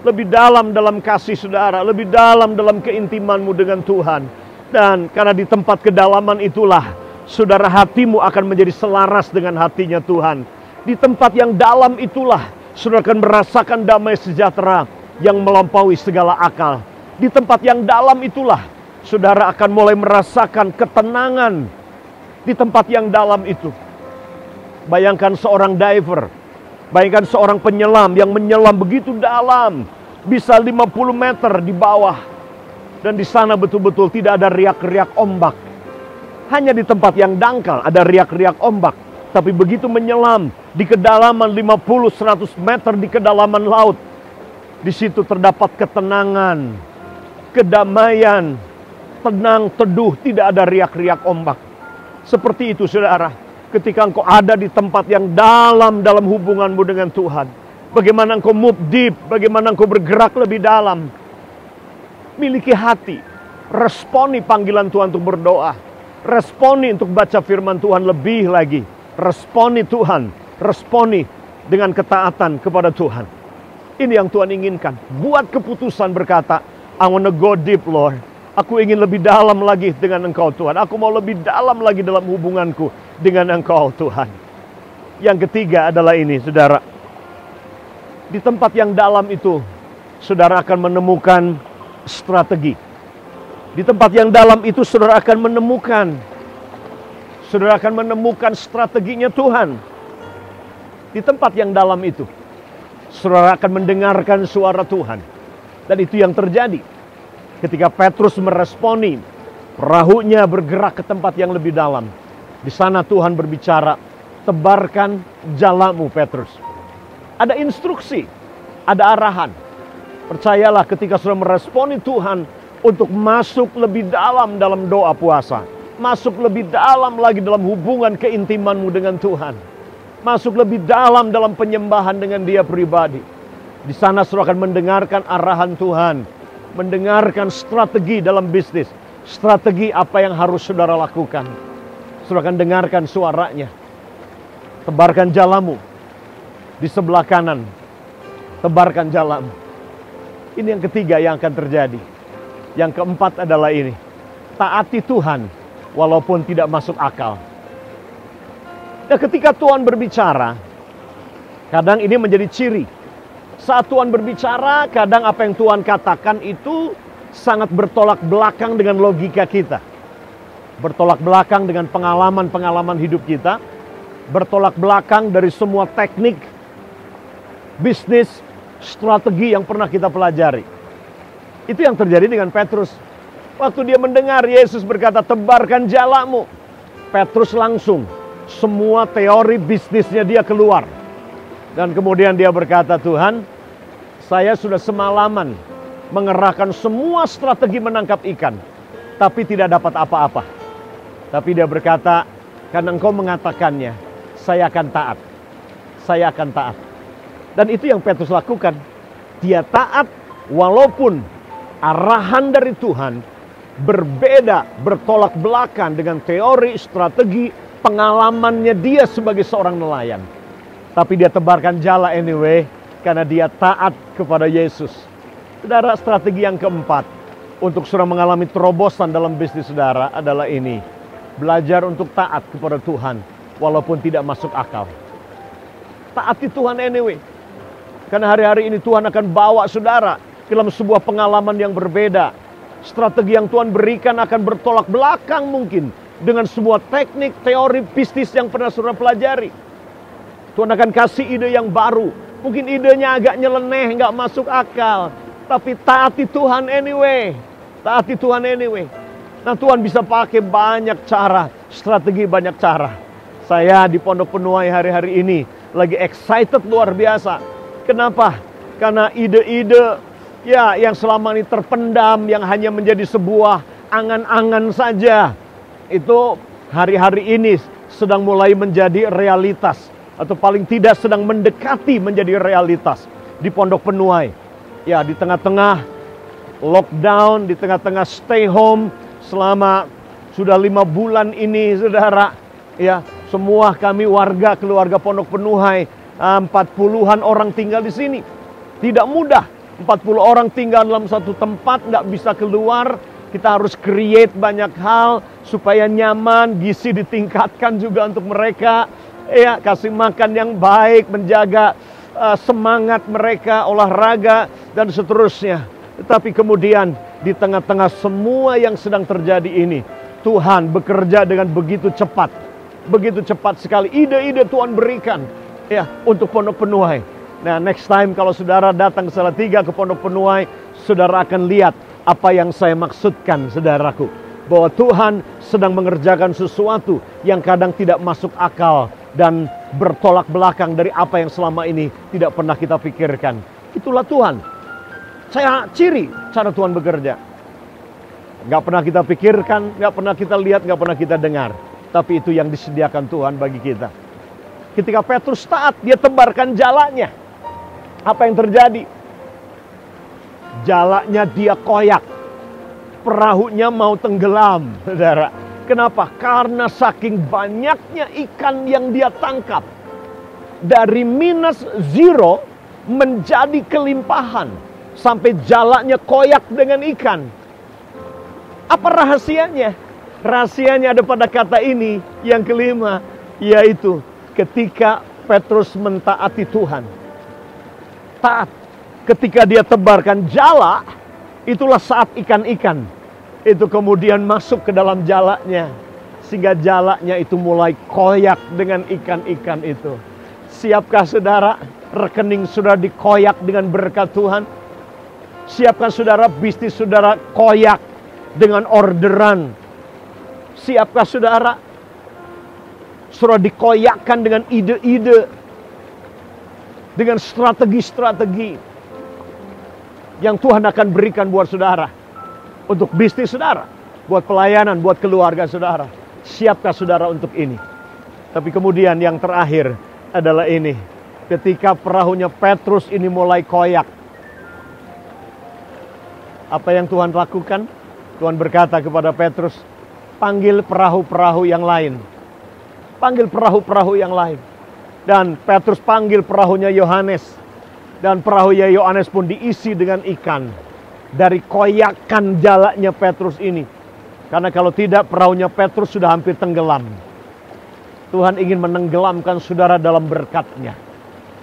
lebih dalam dalam kasih saudara, lebih dalam dalam keintimanmu dengan Tuhan. Dan karena di tempat kedalaman itulah saudara, hatimu akan menjadi selaras dengan hatinya Tuhan. Di tempat yang dalam itulah saudara akan merasakan damai sejahtera yang melampaui segala akal. Di tempat yang dalam itulah saudara akan mulai merasakan ketenangan. Di tempat yang dalam itu, bayangkan seorang diver, bayangkan seorang penyelam yang menyelam begitu dalam, bisa 50 meter di bawah, dan di sana betul-betul tidak ada riak-riak ombak. Hanya di tempat yang dangkal ada riak-riak ombak. Tapi begitu menyelam di kedalaman 50-100 meter di kedalaman laut, di situ terdapat ketenangan, kedamaian, tenang, teduh, tidak ada riak-riak ombak. Seperti itu saudara, ketika engkau ada di tempat yang dalam hubunganmu dengan Tuhan. Bagaimana engkau move deep, bagaimana engkau bergerak lebih dalam. Miliki hati, responi panggilan Tuhan untuk berdoa. Responi untuk baca firman Tuhan lebih lagi. Responi Tuhan, responi dengan ketaatan kepada Tuhan. Ini yang Tuhan inginkan. Buat keputusan berkata, I want to go deep, Lord. Aku ingin lebih dalam lagi dengan Engkau, Tuhan. Aku mau lebih dalam lagi dalam hubunganku dengan Engkau, Tuhan. Yang ketiga adalah ini, saudara. Di tempat yang dalam itu, saudara akan menemukan strategi. Di tempat yang dalam itu saudara akan menemukan strateginya Tuhan. Di tempat yang dalam itu saudara akan mendengarkan suara Tuhan. Dan itu yang terjadi ketika Petrus meresponi, perahunya bergerak ke tempat yang lebih dalam. Di sana Tuhan berbicara, tebarkan jalamu Petrus. Ada instruksi, ada arahan. Percayalah ketika saudara meresponi Tuhan untuk masuk lebih dalam doa puasa. Masuk lebih dalam lagi dalam hubungan keintimanmu dengan Tuhan. Masuk lebih dalam penyembahan dengan Dia pribadi. Di sana saudara akan mendengarkan arahan Tuhan. Mendengarkan strategi dalam bisnis. Strategi apa yang harus saudara lakukan. Saudara akan dengarkan suaranya. Tebarkan jalamu. Di sebelah kanan. Tebarkan jalamu. Ini yang ketiga yang akan terjadi. Yang keempat adalah ini. Taati Tuhan walaupun tidak masuk akal. Dan ketika Tuhan berbicara, kadang ini menjadi ciri. Saat Tuhan berbicara, kadang apa yang Tuhan katakan itu sangat bertolak belakang dengan logika kita. Bertolak belakang dengan pengalaman-pengalaman hidup kita. Bertolak belakang dari semua teknik, bisnis, strategi yang pernah kita pelajari. Itu yang terjadi dengan Petrus. Waktu dia mendengar Yesus berkata, tebarkan jalamu. Petrus langsung, semua teori bisnisnya dia keluar. Dan kemudian dia berkata, Tuhan, saya sudah semalaman mengerahkan semua strategi menangkap ikan, tapi tidak dapat apa-apa. Tapi dia berkata, karena engkau mengatakannya, saya akan taat. Saya akan taat. Dan itu yang Petrus lakukan. Dia taat walaupun arahan dari Tuhan berbeda, bertolak belakang dengan teori, strategi, pengalamannya dia sebagai seorang nelayan. Tapi dia tebarkan jala anyway, karena dia taat kepada Yesus. Saudara, strategi yang keempat untuk saudara mengalami terobosan dalam bisnis saudara adalah ini. Belajar untuk taat kepada Tuhan walaupun tidak masuk akal. Taati Tuhan anyway. Karena hari-hari ini Tuhan akan bawa saudara ke dalam sebuah pengalaman yang berbeda. Strategi yang Tuhan berikan akan bertolak belakang mungkin dengan sebuah teknik, teori, bisnis yang pernah saudara pelajari. Tuhan akan kasih ide yang baru. Mungkin idenya agak nyeleneh, nggak masuk akal. Tapi taati Tuhan anyway. Taati Tuhan anyway. Nah, Tuhan bisa pakai banyak cara, strategi banyak cara. Saya di Pondok Penuai hari-hari ini lagi excited luar biasa. Kenapa? Karena ide-ide ya yang selama ini terpendam, yang hanya menjadi sebuah angan-angan saja, itu hari-hari ini sedang mulai menjadi realitas. Atau paling tidak sedang mendekati menjadi realitas di Pondok Penuai. Ya, di tengah-tengah lockdown, di tengah-tengah stay home selama sudah 5 bulan ini, saudara. Ya, semua kami warga, keluarga Pondok Penuai, 40-an orang tinggal di sini. Tidak mudah, 40 orang tinggal dalam satu tempat, nggak bisa keluar. Kita harus create banyak hal supaya nyaman, gizi ditingkatkan juga untuk mereka. Ya, kasih makan yang baik, menjaga semangat mereka, olahraga, dan seterusnya. Tetapi kemudian di tengah-tengah semua yang sedang terjadi ini, Tuhan bekerja dengan begitu cepat. Begitu cepat sekali. Ide-ide Tuhan berikan ya untuk Pondok Penuai. Nah, next time kalau saudara datang ke Salatiga, ke Pondok Penuai, saudara akan lihat apa yang saya maksudkan, saudaraku. Bahwa Tuhan sedang mengerjakan sesuatu yang kadang tidak masuk akal dan bertolak belakang dari apa yang selama ini tidak pernah kita pikirkan. Itulah Tuhan. Saya ciri cara Tuhan bekerja. Gak pernah kita pikirkan, gak pernah kita lihat, gak pernah kita dengar. Tapi itu yang disediakan Tuhan bagi kita. Ketika Petrus taat, dia tebarkan jalanya. Apa yang terjadi? Jalanya dia koyak. Perahunya mau tenggelam, saudara. Kenapa? Karena saking banyaknya ikan yang dia tangkap. Dari -0 menjadi kelimpahan. Sampai jalanya koyak dengan ikan. Apa rahasianya? Rahasianya ada pada kata ini, yang kelima, yaitu ketika Petrus mentaati Tuhan. Taat. Ketika dia tebarkan jala, itulah saat ikan-ikan itu kemudian masuk ke dalam jalanya. Sehingga jalanya itu mulai koyak dengan ikan-ikan itu. Siapkah saudara rekening saudara dikoyak dengan berkat Tuhan? Siapkah saudara bisnis saudara koyak dengan orderan? Siapkah saudara dikoyakkan dengan ide-ide, dengan strategi-strategi yang Tuhan akan berikan buat saudara, untuk bisnis saudara, buat pelayanan, buat keluarga saudara. Siapkah saudara untuk ini? Tapi kemudian yang terakhir adalah ini. Ketika perahunya Petrus ini mulai koyak, apa yang Tuhan lakukan? Tuhan berkata kepada Petrus, panggil perahu-perahu yang lain. Panggil perahu-perahu yang lain. Dan Petrus panggil perahunya Yohanes. Dan perahunya Yohanes pun diisi dengan ikan. Dari koyakan jalanya Petrus ini. Karena kalau tidak, perahunya Petrus sudah hampir tenggelam. Tuhan ingin menenggelamkan saudara dalam berkat-Nya.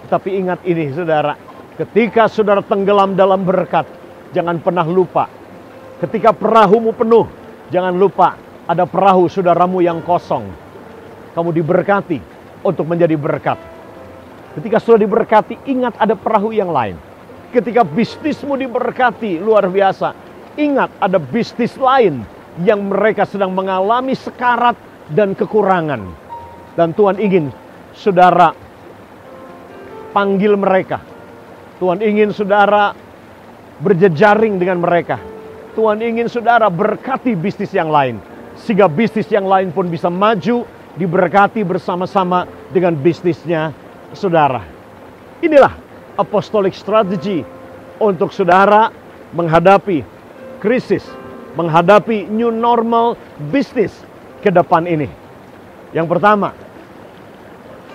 Tapi ingat ini saudara, ketika saudara tenggelam dalam berkat, jangan pernah lupa. Ketika perahumu penuh, jangan lupa ada perahu saudaramu yang kosong. Kamu diberkati untuk menjadi berkat. Ketika sudah diberkati, ingat ada perahu yang lain. Ketika bisnismu diberkati luar biasa, ingat ada bisnis lain yang mereka sedang mengalami sekarat dan kekurangan. Dan Tuhan ingin saudara panggil mereka. Tuhan ingin saudara berjejaring dengan mereka. Tuhan ingin saudara berkati bisnis yang lain, sehingga bisnis yang lain pun bisa maju, diberkati bersama-sama dengan bisnisnya saudara. Inilah apostolic strategy untuk saudara menghadapi krisis, menghadapi new normal bisnis ke depan ini. Yang pertama,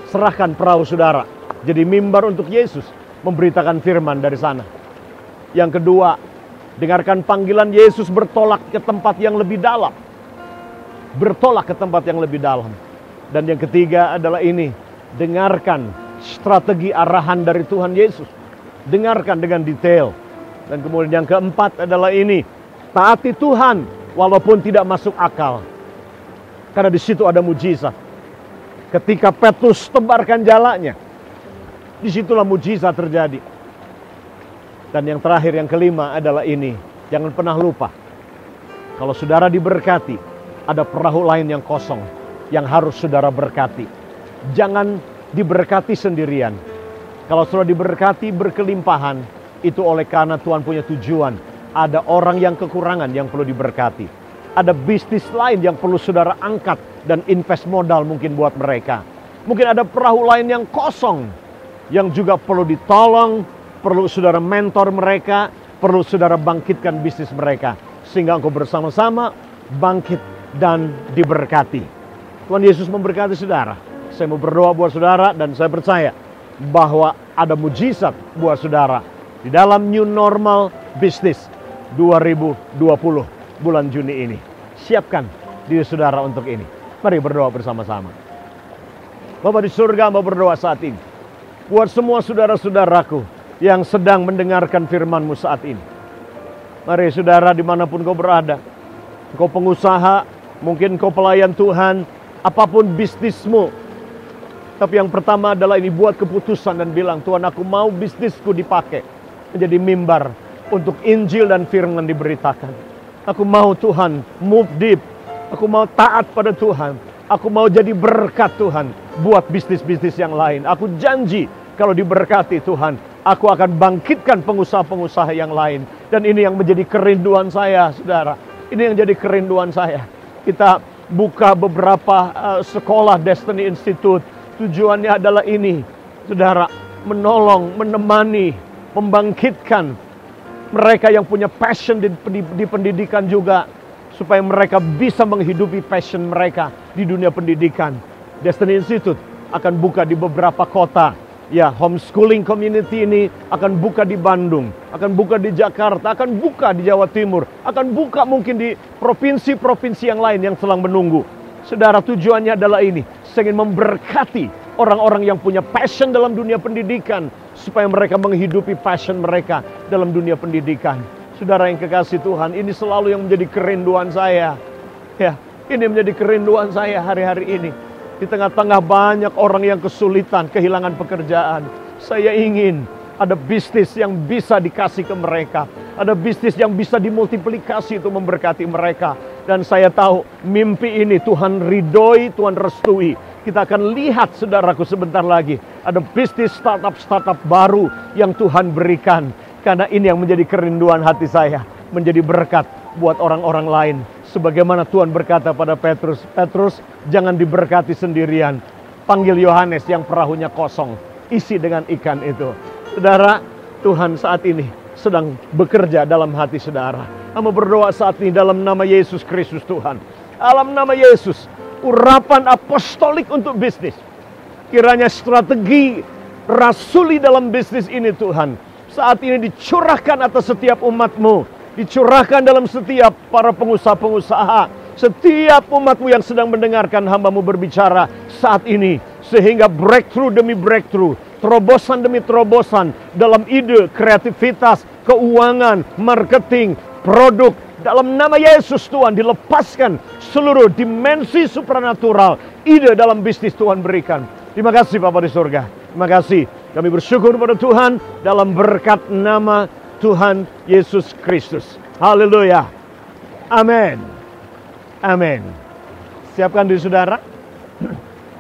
serahkan perahu saudara jadi mimbar untuk Yesus, memberitakan firman dari sana. Yang kedua, dengarkan panggilan Yesus bertolak ke tempat yang lebih dalam. Bertolak ke tempat yang lebih dalam. Dan yang ketiga adalah ini, dengarkan strategi arahan dari Tuhan Yesus. Dengarkan dengan detail. Dan kemudian yang keempat adalah ini, taati Tuhan walaupun tidak masuk akal. Karena di situ ada mujizat. Ketika Petrus tebarkan jalanya, disitulah mujizat terjadi. Dan yang terakhir, yang kelima adalah ini, jangan pernah lupa, kalau saudara diberkati, ada perahu lain yang kosong yang harus saudara berkati. Jangan diberkati sendirian. Kalau saudara diberkati berkelimpahan, itu oleh karena Tuhan punya tujuan. Ada orang yang kekurangan yang perlu diberkati. Ada bisnis lain yang perlu saudara angkat dan invest modal mungkin buat mereka. Mungkin ada perahu lain yang kosong yang juga perlu ditolong, perlu saudara mentor mereka, perlu saudara bangkitkan bisnis mereka. Sehingga engkau bersama-sama bangkit dan diberkati. Tuhan Yesus memberkati saudara. Saya mau berdoa buat saudara dan saya percaya bahwa ada mujizat buat saudara di dalam new normal bisnis 2020 bulan Juni ini. Siapkan diri saudara untuk ini. Mari berdoa bersama-sama. Bapa di surga, mau berdoa saat ini buat semua saudara-saudaraku yang sedang mendengarkan firman-Mu saat ini. Mari saudara, dimanapun kau berada, kau pengusaha, mungkin kau pelayan Tuhan, apapun bisnismu. Tapi yang pertama adalah ini, buat keputusan dan bilang, Tuhan, aku mau bisnisku dipakai menjadi mimbar untuk Injil dan firman diberitakan. Aku mau Tuhan move deep, aku mau taat pada Tuhan, aku mau jadi berkat Tuhan buat bisnis-bisnis yang lain. Aku janji kalau diberkati Tuhan, aku akan bangkitkan pengusaha-pengusaha yang lain. Dan ini yang menjadi kerinduan saya, saudara. Ini yang jadi kerinduan saya. Kita buka beberapa sekolah Destiny Institute. Tujuannya adalah ini, saudara, menolong, menemani, membangkitkan mereka yang punya passion di pendidikan juga, supaya mereka bisa menghidupi passion mereka di dunia pendidikan. Destiny Institute akan buka di beberapa kota. Ya, homeschooling community ini akan buka di Bandung, akan buka di Jakarta, akan buka di Jawa Timur, akan buka mungkin di provinsi-provinsi yang lain yang sedang menunggu. Saudara, tujuannya adalah ini. Saya ingin memberkati orang-orang yang punya passion dalam dunia pendidikan, supaya mereka menghidupi passion mereka dalam dunia pendidikan. Saudara yang kekasih Tuhan, ini selalu yang menjadi kerinduan saya. Ya, ini menjadi kerinduan saya hari-hari ini. Di tengah-tengah banyak orang yang kesulitan, kehilangan pekerjaan, saya ingin ada bisnis yang bisa dikasih ke mereka. Ada bisnis yang bisa dimultiplikasi untuk memberkati mereka. Dan saya tahu mimpi ini Tuhan ridhoi, Tuhan restui. Kita akan lihat, saudaraku, sebentar lagi ada bisnis startup baru yang Tuhan berikan. Karena ini yang menjadi kerinduan hati saya, menjadi berkat buat orang-orang lain. Sebagaimana Tuhan berkata pada Petrus, Petrus, jangan diberkati sendirian. Panggil Yohanes yang perahunya kosong, isi dengan ikan itu. Saudara, Tuhan saat ini sedang bekerja dalam hati saudara. Kamu berdoa saat ini dalam nama Yesus Kristus Tuhan. Dalam nama Yesus, urapan apostolik untuk bisnis. Kiranya strategi rasuli dalam bisnis ini Tuhan, saat ini dicurahkan atas setiap umat-Mu. Dicurahkan dalam setiap para pengusaha-pengusaha, setiap umat-Mu yang sedang mendengarkan hamba-Mu berbicara saat ini. Sehingga breakthrough demi breakthrough, terobosan demi terobosan dalam ide, kreativitas, keuangan, marketing, produk. Dalam nama Yesus Tuhan, dilepaskan seluruh dimensi supranatural, ide dalam bisnis Tuhan berikan. Terima kasih Bapa di surga. Terima kasih. Kami bersyukur pada Tuhan dalam berkat nama Tuhan Yesus Kristus. Haleluya. Amin. Amin. Siapkan diri saudara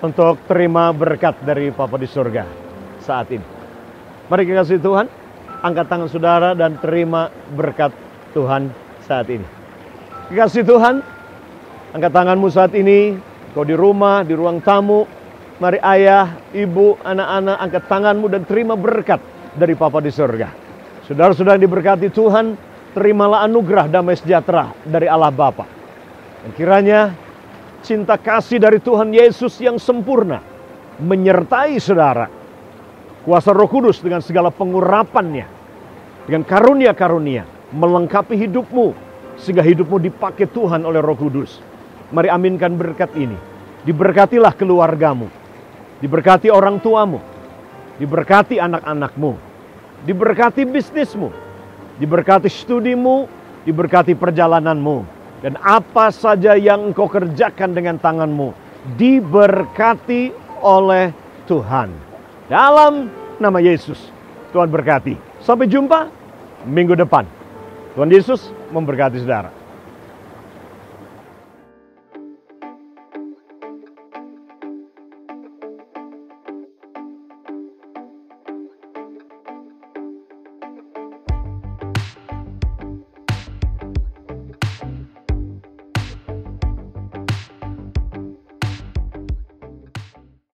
untuk terima berkat dari Bapa di surga saat ini. Mari kekasih Tuhan, angkat tangan saudara dan terima berkat Tuhan saat ini. Kekasih Tuhan, angkat tanganmu saat ini. Kau di rumah, di ruang tamu. Mari ayah, ibu, anak-anak, angkat tanganmu dan terima berkat dari Bapa di surga. Saudara-saudara yang diberkati Tuhan, terimalah anugerah damai sejahtera dari Allah Bapa. Dan kiranya cinta kasih dari Tuhan Yesus yang sempurna menyertai saudara. Kuasa Roh Kudus dengan segala pengurapannya, dengan karunia-karunia, melengkapi hidupmu, sehingga hidupmu dipakai Tuhan oleh Roh Kudus. Mari aminkan berkat ini. Diberkatilah keluargamu, diberkati orang tuamu, diberkati anak-anakmu, diberkati bisnismu, diberkati studimu, diberkati perjalananmu, dan apa saja yang engkau kerjakan dengan tanganmu, diberkati oleh Tuhan. Dalam nama Yesus, Tuhan berkati. Sampai jumpa minggu depan. Tuhan Yesus memberkati saudara.